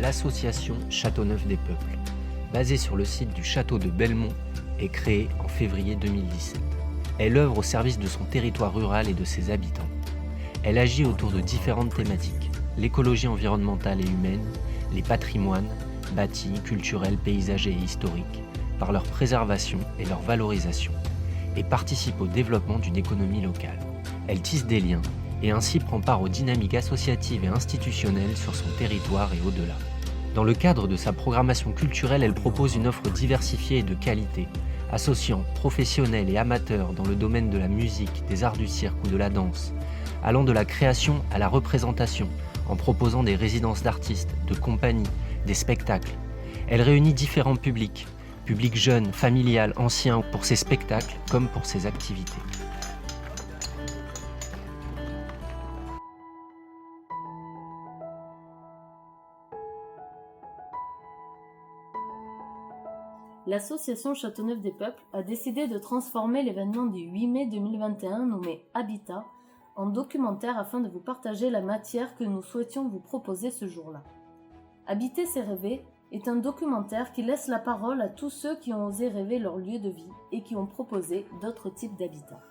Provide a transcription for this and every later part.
l'association Châteauneuf des Peuples, basée sur le site du château de Belmont et créée en février 2017. Elle œuvre au service de son territoire rural et de ses habitants. Elle agit autour de différentes thématiques, l'écologie environnementale et humaine, les patrimoines, bâtis, culturels, paysagers et historiques, par leur préservation et leur valorisation, et participe au développement d'une économie locale. Elle tisse des liens et ainsi prend part aux dynamiques associatives et institutionnelles sur son territoire et au-delà. Dans le cadre de sa programmation culturelle, elle propose une offre diversifiée et de qualité, associant professionnels et amateurs dans le domaine de la musique, des arts du cirque ou de la danse, allant de la création à la représentation, en proposant des résidences d'artistes, de compagnies, des spectacles. Elle réunit différents publics, public jeune, familial, ancien, pour ses spectacles comme pour ses activités. L'association Châteauneuf des Peuples a décidé de transformer l'événement du 8 mai 2021 nommé Habitat en documentaire afin de vous partager la matière que nous souhaitions vous proposer ce jour-là. Habiter, c'est rêver est un documentaire qui laisse la parole à tous ceux qui ont osé rêver leur lieu de vie et qui ont proposé d'autres types d'habitats.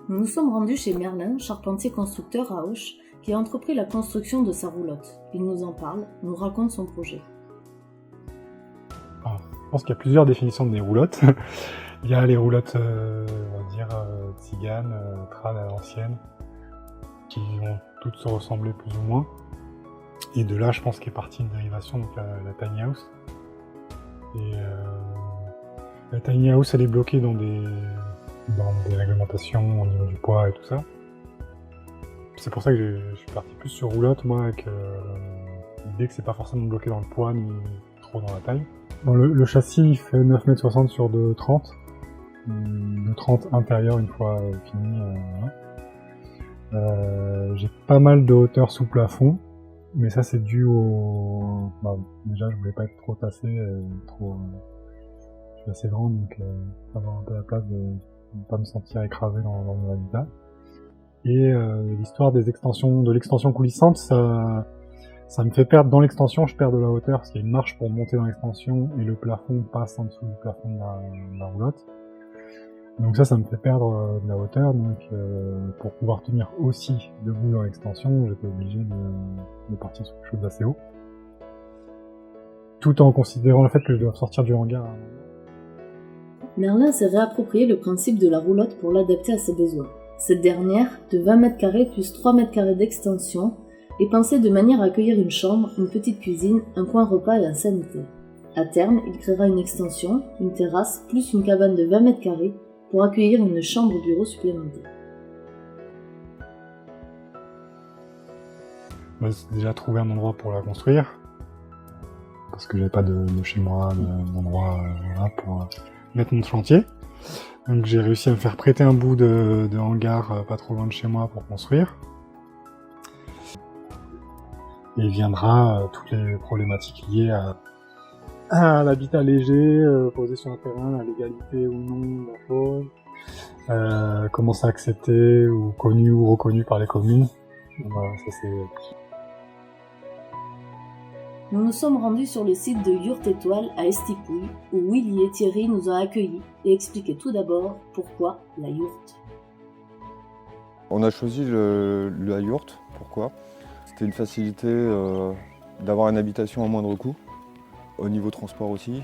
Nous nous sommes rendus chez Merlin, charpentier constructeur à Auch, qui a entrepris la construction de sa roulotte. Il nous en parle, nous raconte son projet. Je pense qu'il y a plusieurs définitions des roulottes. Il y a les roulottes, on va dire, tziganes, trad à l'ancienne, qui vont toutes se ressembler plus ou moins. Et de là, je pense qu'est partie une dérivation, donc la tiny house. Et la tiny house, elle est bloquée dans des réglementations au niveau du poids et tout ça. C'est pour ça que je suis parti plus sur roulotte, moi, avec l'idée que c'est pas forcément bloqué dans le poids ni trop dans la taille. Bon, le châssis il fait 9,60 m sur 2,30 m. 2,30 m intérieur une fois fini. J'ai pas mal de hauteur sous plafond, mais ça c'est dû au... déjà je voulais pas être trop tassé, je suis assez grand, donc avoir un peu la place de ne pas me sentir écrasé dans mon habitat. Et l'histoire de l'extension coulissante, ça me fait perdre dans l'extension, je perds de la hauteur parce qu'il y a une marche pour monter dans l'extension et le plafond passe en dessous du plafond de la roulotte. Donc ça me fait perdre de la hauteur, donc pour pouvoir tenir aussi debout dans l'extension, j'étais obligé de partir sur quelque chose d'assez haut. Tout en considérant le fait que je dois sortir du hangar. Merlin s'est réapproprié le principe de la roulotte pour l'adapter à ses besoins. Cette dernière, de 20 m² plus 3 m² d'extension, est pensée de manière à accueillir une chambre, une petite cuisine, un coin repas et un sanitaire. À terme, il créera une extension, une terrasse, plus une cabane de 20 m² pour accueillir une chambre-bureau supplémentaire. C'est déjà trouver un endroit pour la construire, parce que j'avais pas de chez moi, d'endroit pour mettre mon chantier. Donc j'ai réussi à me faire prêter un bout de hangar pas trop loin de chez moi pour construire. Et viendra toutes les problématiques liées à l'habitat léger, posé sur un terrain, la légalité ou non de la chose, comment c'est accepté ou connu ou reconnu par les communes. Voilà, ça c'est... Nous nous sommes rendus sur le site de Yourte Étoile à Estipouille, où Willy et Thierry nous ont accueillis et expliqué tout d'abord pourquoi la yourte. On a choisi la yourte, pourquoi ? C'était une facilité d'avoir une habitation à moindre coût, au niveau transport aussi,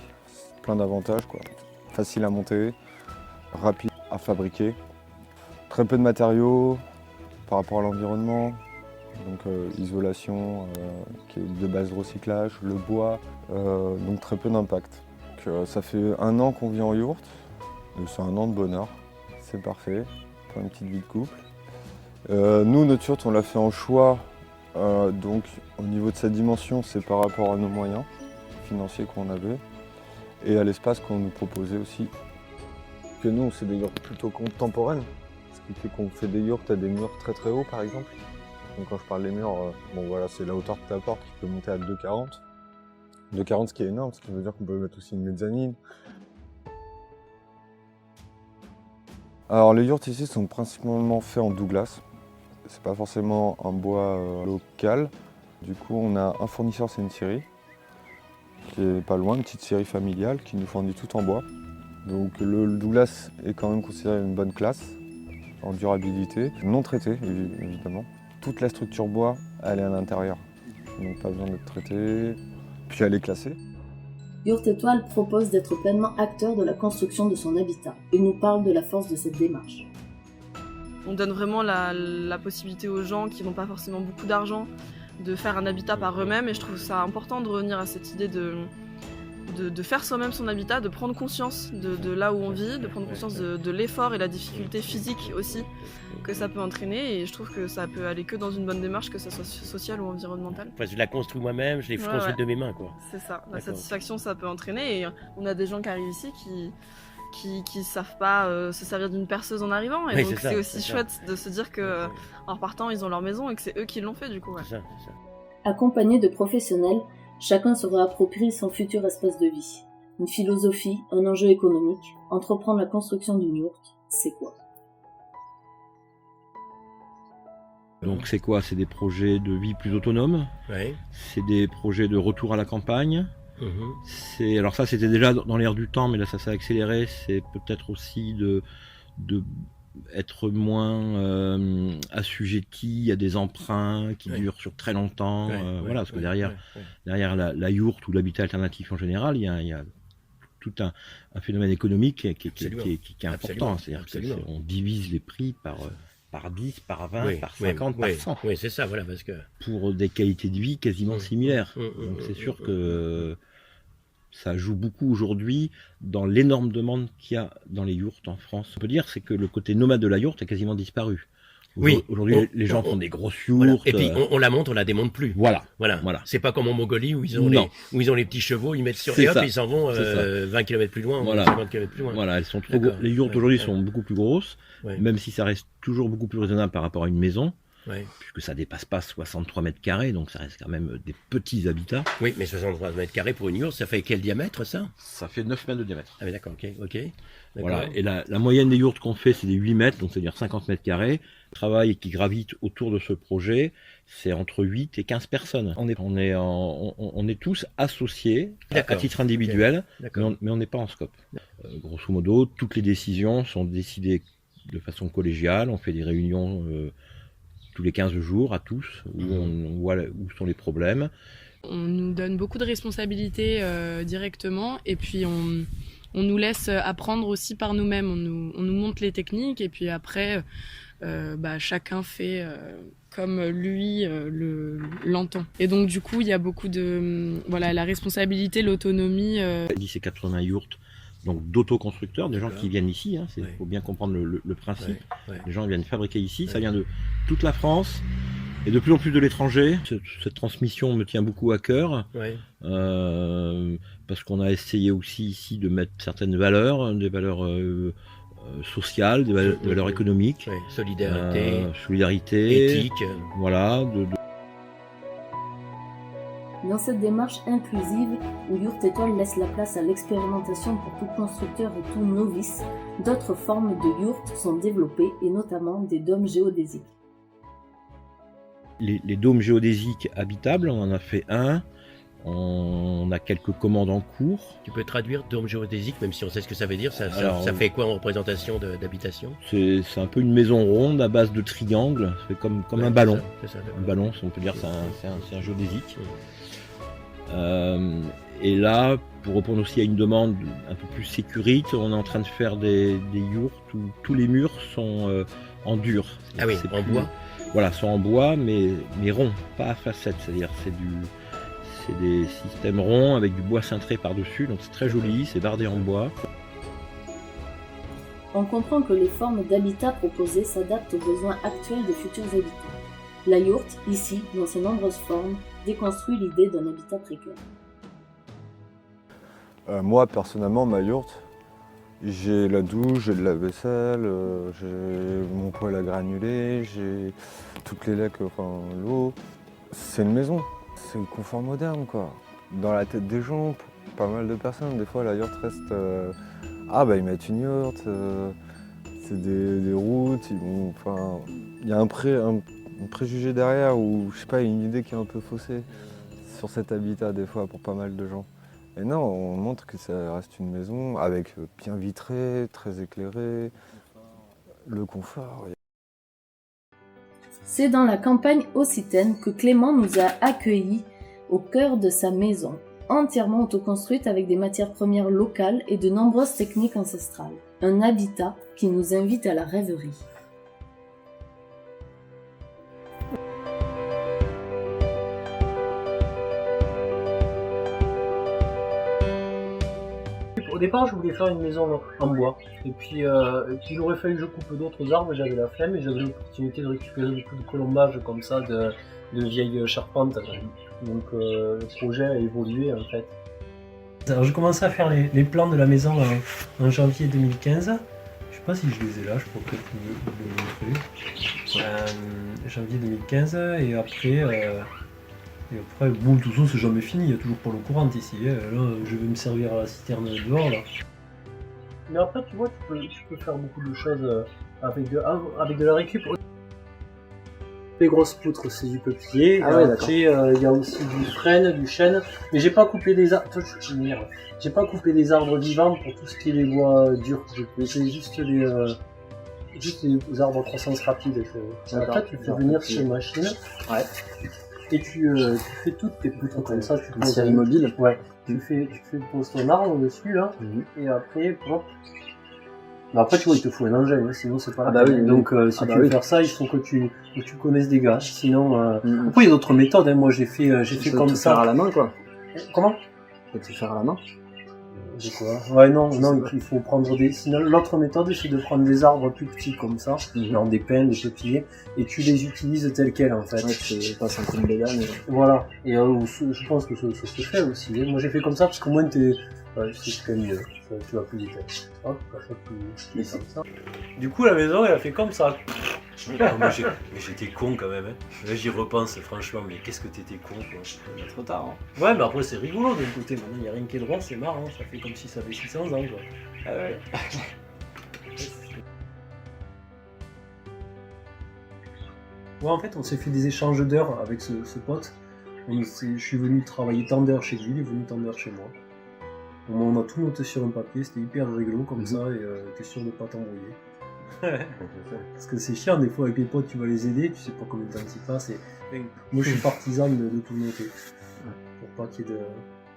plein d'avantages, quoi. Facile à monter, rapide à fabriquer, très peu de matériaux par rapport à l'environnement. Donc isolation qui est de base de recyclage, le bois, donc très peu d'impact. Ça fait 1 an qu'on vit en yourte, c'est 1 an de bonheur, c'est parfait pour une petite vie de couple. Nous, notre yourte, on l'a fait en choix, donc au niveau de sa dimension, c'est par rapport à nos moyens financiers qu'on avait et à l'espace qu'on nous proposait aussi. Que nous, c'est des yurts plutôt contemporaines, ce qui fait qu'on fait des yurts à des murs très très hauts par exemple. Donc quand je parle des murs, c'est la hauteur de ta porte qui peut monter à 2,40. 2,40 ce qui est énorme, ce qui veut dire qu'on peut mettre aussi une mezzanine. Alors les yurts ici sont principalement faits en Douglas. C'est pas forcément un bois local. Du coup on a un fournisseur, c'est une scierie, qui est pas loin, une petite scierie familiale qui nous fournit tout en bois. Donc le Douglas est quand même considéré une bonne classe en durabilité, non traité évidemment. Toute la structure bois, elle est à l'intérieur, donc pas besoin d'être traitée, puis elle est classée. Yurt Étoile propose d'être pleinement acteur de la construction de son habitat. Il nous parle de la force de cette démarche. On donne vraiment la possibilité aux gens qui n'ont pas forcément beaucoup d'argent de faire un habitat par eux-mêmes, et je trouve ça important de revenir à cette idée de faire soi-même son habitat, de prendre conscience de là où on vit, de prendre conscience de l'effort et la difficulté physique aussi que ça peut entraîner, et je trouve que ça peut aller que dans une bonne démarche, que ce soit sociale ou environnementale. Enfin, je la construis moi-même, je l'ai construite de mes mains, quoi. C'est ça, la D'accord. satisfaction ça peut entraîner, et on a des gens qui arrivent ici qui savent pas se servir d'une perceuse en arrivant, et Oui, donc c'est c'est ça, aussi c'est chouette ça. de se dire que en repartant ils ont leur maison et que c'est eux qui l'ont fait du coup. Ouais. C'est ça. Accompagné de professionnels, chacun se réapproprie son futur espace de vie. Une philosophie, un enjeu économique, entreprendre la construction d'une yourte, c'est quoi? Donc c'est quoi? C'est des projets de vie plus autonomes, Ouais. c'est des projets de retour à la campagne. Alors ça c'était déjà dans l'air du temps, mais là ça s'est accéléré. C'est peut-être aussi de être moins assujetti à des emprunts qui durent sur très longtemps. Parce que derrière la yourte ou l'habitat alternatif en général, il y a tout un phénomène économique qui est important. C'est-à-dire qu'on divise les prix par 10, par 20, par 50, par 100. Oui, c'est ça, voilà, parce que... Pour des qualités de vie quasiment similaires. Donc c'est sûr que ça joue beaucoup aujourd'hui dans l'énorme demande qu'il y a dans les yourtes en France. On peut dire c'est que le côté nomade de la yourte a quasiment disparu. Oui. Aujourd'hui, les gens font des grosses yourtes. Voilà. Et puis on la monte, on la démonte plus. Voilà. C'est pas comme en Mongolie où ils ont les petits chevaux, ils mettent sur C'est les hop, ça. ils s'en vont 20 km plus loin, Voilà. 50 km plus loin. Voilà, elles sont trop les yourtes aujourd'hui sont beaucoup plus grosses, même si ça reste toujours beaucoup plus raisonnable par rapport à une maison. Puisque ça dépasse pas 63 mètres carrés, donc ça reste quand même des petits habitats. Oui, mais 63 mètres carrés pour une yourte, ça fait quel diamètre ça? Ça fait 9 mètres de diamètre. Ah oui, d'accord, ok. Voilà. Et la moyenne des yourtes qu'on fait, c'est des 8 mètres, donc c'est-à-dire 50 mètres carrés. Le travail qui gravite autour de ce projet, c'est entre 8 et 15 personnes. On est tous associés à titre individuel, mais on n'est pas en scope. Grosso modo, toutes les décisions sont décidées de façon collégiale. On fait des réunions tous les 15 jours à tous, où on voit où sont les problèmes. On nous donne beaucoup de responsabilités directement, et puis on nous laisse apprendre aussi par nous-mêmes. On nous montre les techniques, et puis après, chacun fait comme lui l'entend. Et donc du coup, il y a beaucoup de la responsabilité, l'autonomie. 10 et 80 yourtes. Donc d'autoconstructeurs, des gens qui viennent ici, il faut bien comprendre le principe. Les gens viennent fabriquer ici, ça vient de toute la France et de plus en plus de l'étranger. Cette transmission me tient beaucoup à cœur, parce qu'on a essayé aussi ici de mettre certaines valeurs, des valeurs sociales, des valeurs économiques, solidarité, éthique. Voilà. Dans cette démarche inclusive, où Yurt Étoile laisse la place à l'expérimentation pour tout constructeur et tout novice, d'autres formes de yurts sont développées, et notamment des dômes géodésiques. Les dômes géodésiques habitables, on en a fait un. On a quelques commandes en cours. Tu peux traduire dôme géodésique, même si on sait ce que ça veut dire. Ça fait quoi en représentation d'habitation? C'est un peu une maison ronde à base de triangles. C'est comme un ballon. C'est ça, un ballon, on peut dire, c'est un géodésique. Et là, pour répondre aussi à une demande un peu plus sécurite, on est en train de faire des yurts où tous les murs sont en dur. Ah oui, en bois. Voilà, sont en bois, mais ronds, pas à facettes. C'est-à-dire c'est des systèmes ronds avec du bois cintré par-dessus, donc c'est très joli, c'est bardé en bois. On comprend que les formes d'habitat proposées s'adaptent aux besoins actuels des futurs habitants. La yourte, ici, dans ses nombreuses formes, déconstruit l'idée d'un habitat précaire. Moi, personnellement, ma yourte, j'ai la douche, j'ai le lave-vaisselle, j'ai mon poêle à granulés, j'ai toutes les lacs, l'eau. C'est une maison, c'est le confort moderne, quoi. Dans la tête des gens, pour pas mal de personnes, des fois, la yourte reste... ils mettent une yourte, c'est des routes, il y a un préjugé derrière, ou je sais pas, une idée qui est un peu faussée sur cet habitat, des fois, pour pas mal de gens. Et non, on montre que ça reste une maison avec bien vitré, très éclairé, le confort. C'est dans la campagne occitane que Clément nous a accueillis au cœur de sa maison, entièrement autoconstruite avec des matières premières locales et de nombreuses techniques ancestrales. Un habitat qui nous invite à la rêverie. Au départ, je voulais faire une maison en bois. Et puis il aurait fallu que je coupe d'autres arbres, j'avais la flemme et j'avais l'opportunité de récupérer beaucoup de colombages comme ça, de vieilles charpentes. Donc le projet a évolué en fait. Alors j'ai commencé à faire les plans de la maison en janvier 2015. Je sais pas si je les ai là, je pourrais peut-être vous le montrer. Janvier 2015 et après, tout ça c'est jamais fini, il y a toujours pas l'eau courante ici. Là, je vais me servir à la citerne dehors là. Mais après, tu vois, tu peux faire beaucoup de choses avec de la récup. Les grosses poutres, c'est du peuplier. Après, il y a aussi du frêne, du chêne. Mais j'ai pas coupé des arbres. J'ai pas coupé des arbres vivants pour tout ce qui est les bois durs. C'est juste les arbres en croissance rapide. Après, tu fais venir chez machine. Ouais. Et tu fais toutes tes poutres comme ça. Tu poses série mobile. Ouais. Tu poses ton arbre dessus là. Et après, hop. Mais après, tu vois, il te faut un engin, hein, sinon c'est pas la peine. Donc, si tu veux faire ça, il faut que tu connaisses des gars. Sinon, après, il y a d'autres méthodes. Hein. Moi, j'ai fait comme ça. Faire à la main, quoi. Comment? Faut-il faire à la main? De quoi? Ouais, non, il faut prendre des. Sinon, l'autre méthode, c'est de prendre des arbres plus petits comme ça, genre des pins, des peupliers, et tu les utilises tels quels en fait. Ouais, tu passes un coup de bédane. Voilà. Et je pense que ça se fait aussi. Hein. Moi, j'ai fait comme ça parce qu'au moins, c'est quand même mieux. Tu vas plus vite. Du coup, la maison, elle a fait comme ça. Mais j'étais con quand même. Hein. Là, j'y repense, franchement, mais qu'est-ce que t'étais con, quoi. C'est trop tard. Hein. Ouais, mais après, c'est rigolo d'un côté. Maintenant, il n'y a rien qui est droit, c'est marrant. Ça fait comme si ça avait 600 ans, quoi. Ah ouais. Ouais, en fait, on s'est fait des échanges d'heures avec ce pote. Je suis venu travailler tant d'heures chez lui, il est venu tant d'heures chez moi. On a tout noté sur un papier, c'était hyper rigolo comme ça, et t'es sûr de pas t'embrouiller. Parce que c'est chiant, des fois avec les potes, tu vas les aider, tu sais pas combien de temps s'y passe. Moi, je suis partisan de tout noter, pour pas qu'il y ait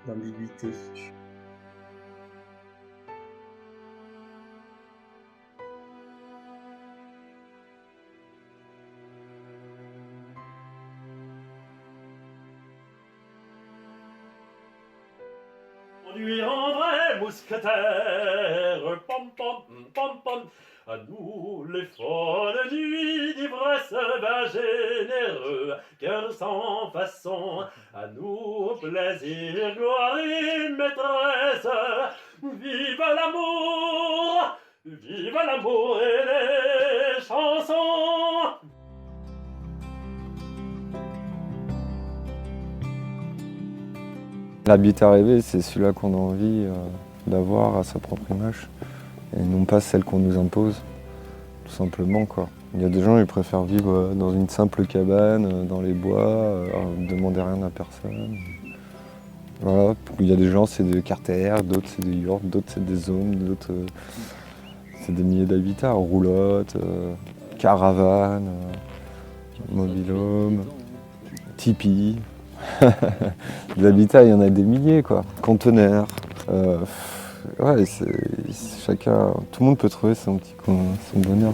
d'ambiguïté. Conduire en vrai mousquetaire, pom pom pom pom, à nous les folles nuits d'ivresse vin généreux, cœur sans façon, à nous plaisir, gloire et maîtresse, vive l'amour et les chansons. L'habitat rêvé, c'est celui-là qu'on a envie d'avoir à sa propre image, et non pas celle qu'on nous impose, tout simplement, quoi. Il y a des gens qui préfèrent vivre dans une simple cabane, dans les bois, ne demander rien à personne. Voilà. Il y a des gens, c'est des carters, d'autres c'est des yurts, d'autres c'est des zones, d'autres c'est des milliers d'habitats, roulottes, caravanes, mobil-home, tipis. Des habitats, il y en a des milliers, quoi. Conteneurs. Ouais, chacun, tout le monde peut trouver son bonheur.